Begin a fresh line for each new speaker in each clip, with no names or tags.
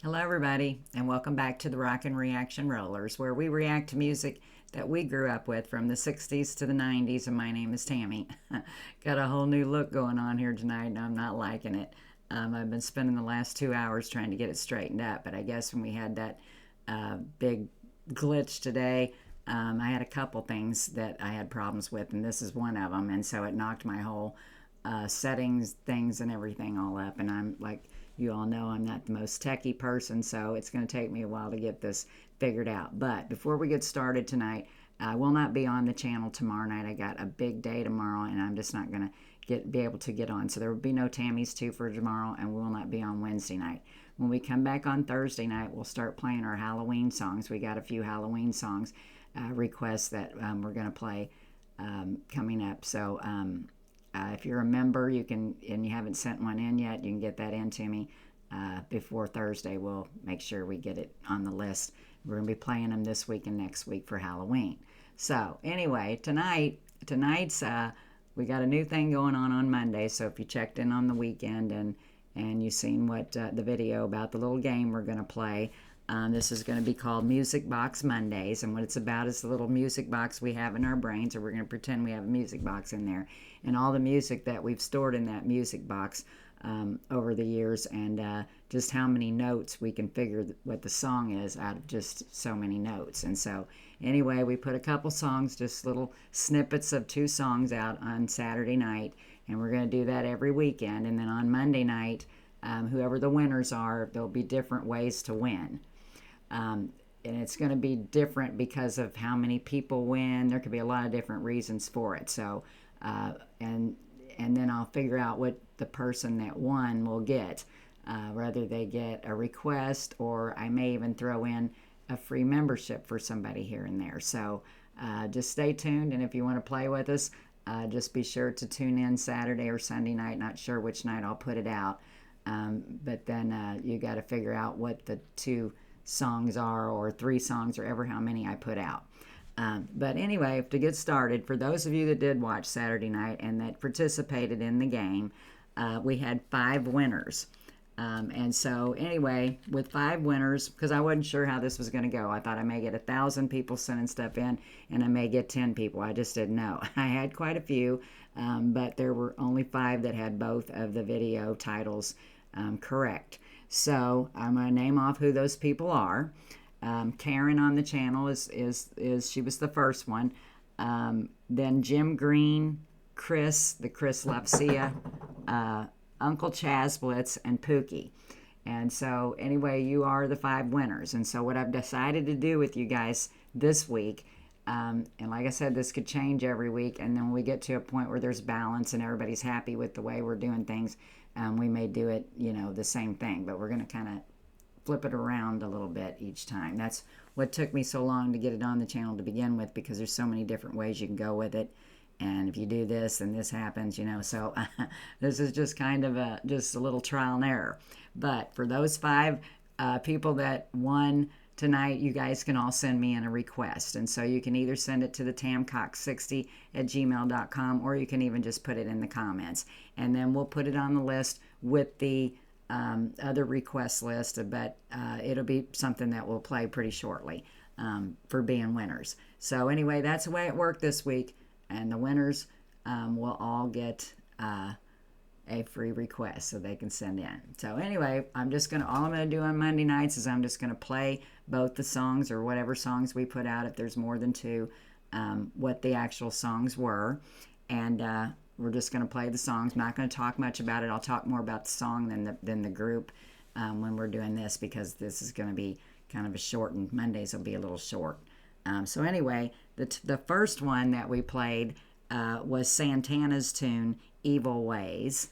Hello, everybody, and welcome back to the Rockin' Reaction Rollers, where we react to music that we grew up with from the 60s to the 90s, and my name is Tammy. Got a whole new look going on here tonight, and I'm not liking it. I've been spending the last 2 hours trying to get it straightened up, but I guess when we had that big glitch today, I had a couple things that I had problems with, and this is one of them, and so it knocked my whole settings, things, and everything all up, and I'm like, you all know I'm not the most techie person, so it's going to take me a while to get this figured out. But before we get started tonight, I will not be on the channel tomorrow night. I got a big day tomorrow, and I'm just not going to be able to get on. So there will be no Tammy's 2 for tomorrow, and we will not be on Wednesday night. When we come back on Thursday night, we'll start playing our Halloween songs. We got a few Halloween songs requests that we're going to play coming up. So if you're a member, you can, and you haven't sent one in yet, you can get that in to me before Thursday. We'll make sure we get it on the list. We're going to be playing them this week and next week for Halloween. So anyway, tonight's we got a new thing going on Monday. So if you checked in on the weekend and you seen what the video about the little game we're going to play, this is going to be called Music Box Mondays, and what it's about is the little music box we have in our brains, or we're going to pretend we have a music box in there, and all the music that we've stored in that music box over the years, and just how many notes we can figure what the song is out of just so many notes. And so anyway, we put a couple songs, just little snippets of 2 songs out on Saturday night, and we're going to do that every weekend. And then on Monday night, whoever the winners are, there'll be different ways to win. And it's going to be different because of how many people win. There could be a lot of different reasons for it. So, and then I'll figure out what the person that won will get, whether they get a request, or I may even throw in a free membership for somebody here and there. So just stay tuned, and if you want to play with us, just be sure to tune in Saturday or Sunday night. Not sure which night I'll put it out, but then you got to figure out what the 2 songs are, or 3 songs, or ever how many I put out. But anyway, to get started, for those of you that did watch Saturday night and that participated in the game, we had 5 winners. And so anyway, with 5 winners, because I wasn't sure how this was going to go, I thought I may get 1,000 people sending stuff in, and I may get 10 people. I just didn't know. I had quite a few, but there were only 5 that had both of the video titles correct. So I'm going to name off who those people are. Karen on the channel is she was the first one. Then Jim Green, Chris Lapsia, Uncle Chazblitz, and Pookie. And so anyway, you are the 5 winners. And so what I've decided to do with you guys this week, and like I said, this could change every week, and then when we get to a point where there's balance and everybody's happy with the way we're doing things, we may do it, the same thing, but we're going to kind of flip it around a little bit each time. That's what took me so long to get it on the channel to begin with, because there's so many different ways you can go with it. And if you do this, then this happens, so this is just kind of just a little trial and error. But for those 5 people that won tonight, you guys can all send me in a request. And so you can either send it to the tamcox60@gmail.com, or you can even just put it in the comments. And then we'll put it on the list with the other request list, but it'll be something that we'll play pretty shortly for being winners. So anyway, that's the way it worked this week. And the winners will all get a free request so they can send in. So anyway, all I'm going to do on Monday nights is I'm just going to play both the songs, or whatever songs we put out, if there's more than 2, what the actual songs were. And we're just going to play the songs. I'm not going to talk much about it. I'll talk more about the song than the group when we're doing this, because this is going to be kind of a short, and Mondays will be a little short. So anyway, the first one that we played was Santana's tune, Evil Ways.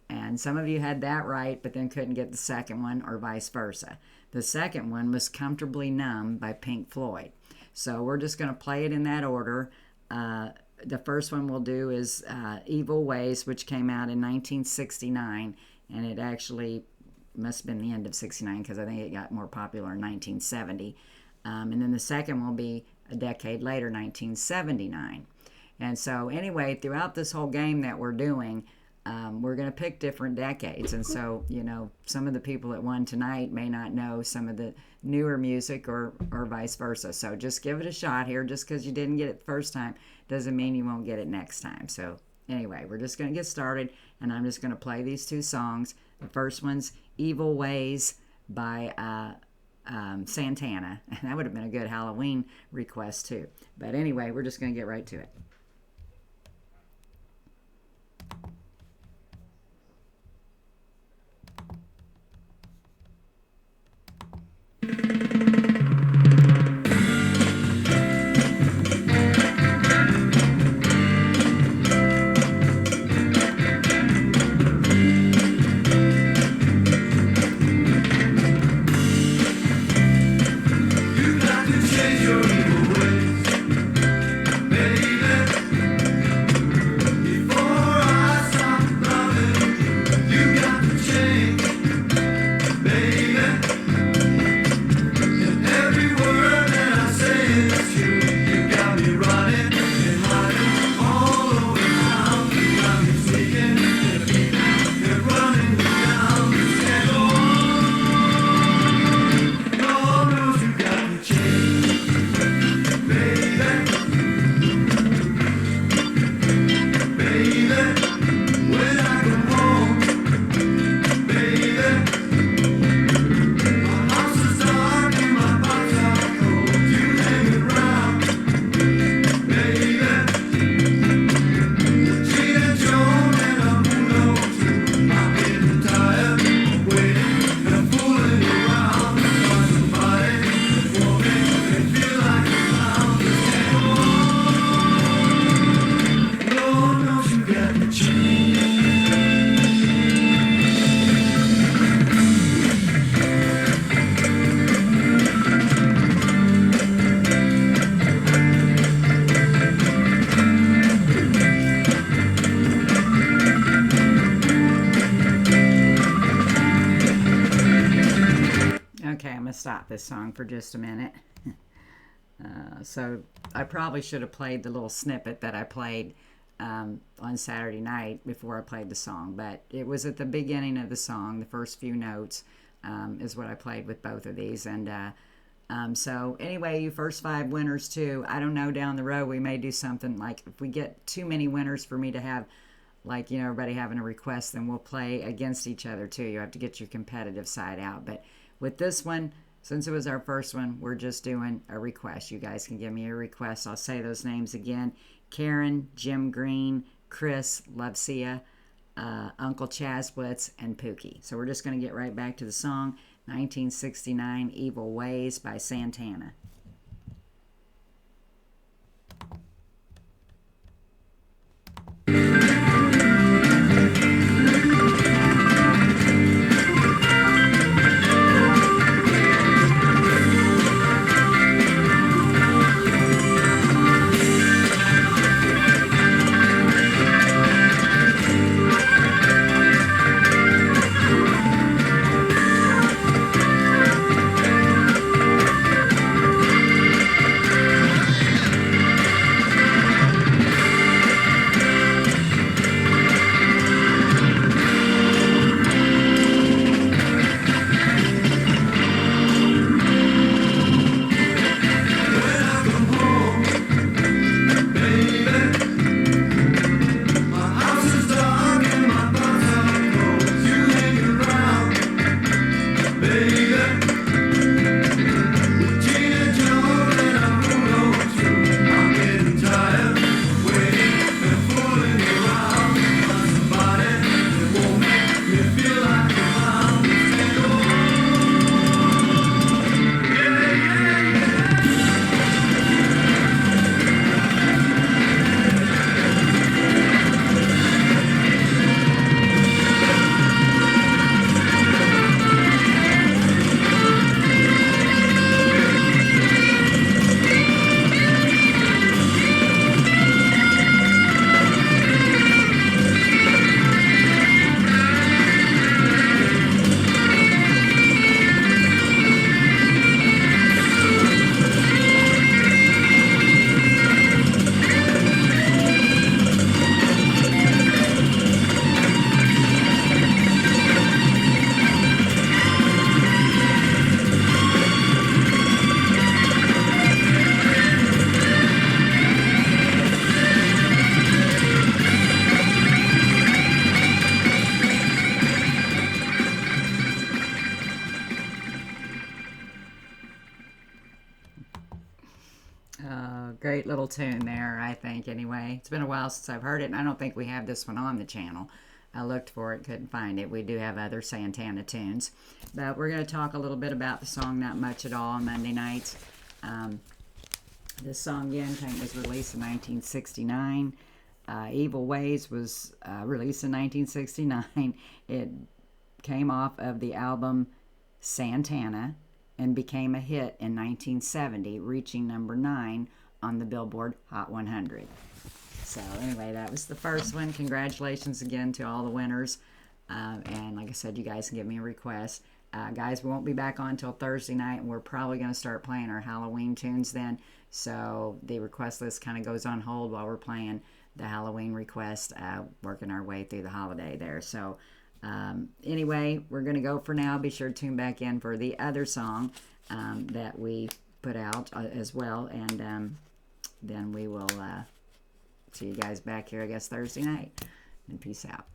And some of you had that right, but then couldn't get the second one, or vice versa. The second one was Comfortably Numb by Pink Floyd. So we're just going to play it in that order. The first one we'll do is Evil Ways, which came out in 1969, and it actually must have been the end of 69, because I think it got more popular in 1970. And then the second will be a decade later, 1979. And so anyway, throughout this whole game that we're doing, we're going to pick different decades. And so, some of the people that won tonight may not know some of the newer music or vice versa. So just give it a shot here. Just because you didn't get it the first time doesn't mean you won't get it next time. So anyway, we're just going to get started, and I'm just going to play these two songs. The first one's Evil Ways by Santana. And that would have been a good Halloween request too. But anyway, we're just going to get right to it. Okay, I'm going to stop this song for just a minute. So I probably should have played the little snippet that I played on Saturday night before I played the song, but it was at the beginning of the song. The first few notes is what I played with both of these. And so anyway, you first 5 winners too. I don't know, down the road we may do something like, if we get too many winners for me to have, like, everybody having a request, then we'll play against each other too. You have to get your competitive side out. But with this one, since it was our first one, we're just doing a request. You guys can give me a request. I'll say those names again: Karen, Jim Green, Chris, Lovesia, Uncle Chazblitz, and Pookie. So we're just going to get right back to the song, 1969, Evil Ways by Santana. Great little tune there, I think, anyway. It's been a while since I've heard it, and I don't think we have this one on the channel. I looked for it, couldn't find it. We do have other Santana tunes. But we're going to talk a little bit about the song Not Much at All on Monday nights. This song, again, was released in 1969. Evil Ways was released in 1969. It came off of the album Santana and became a hit in 1970, reaching number 9 on the Billboard Hot 100. So anyway, that was the first one. Congratulations again to all the winners. And like I said, you guys can give me a request. Guys, we won't be back on until Thursday night, and we're probably going to start playing our Halloween tunes then. So the request list kind of goes on hold while we're playing the Halloween request, working our way through the holiday there. So anyway, we're going to go for now. Be sure to tune back in for the other song that we put out as well. And then we will see you guys back here, I guess, Thursday night. And peace out.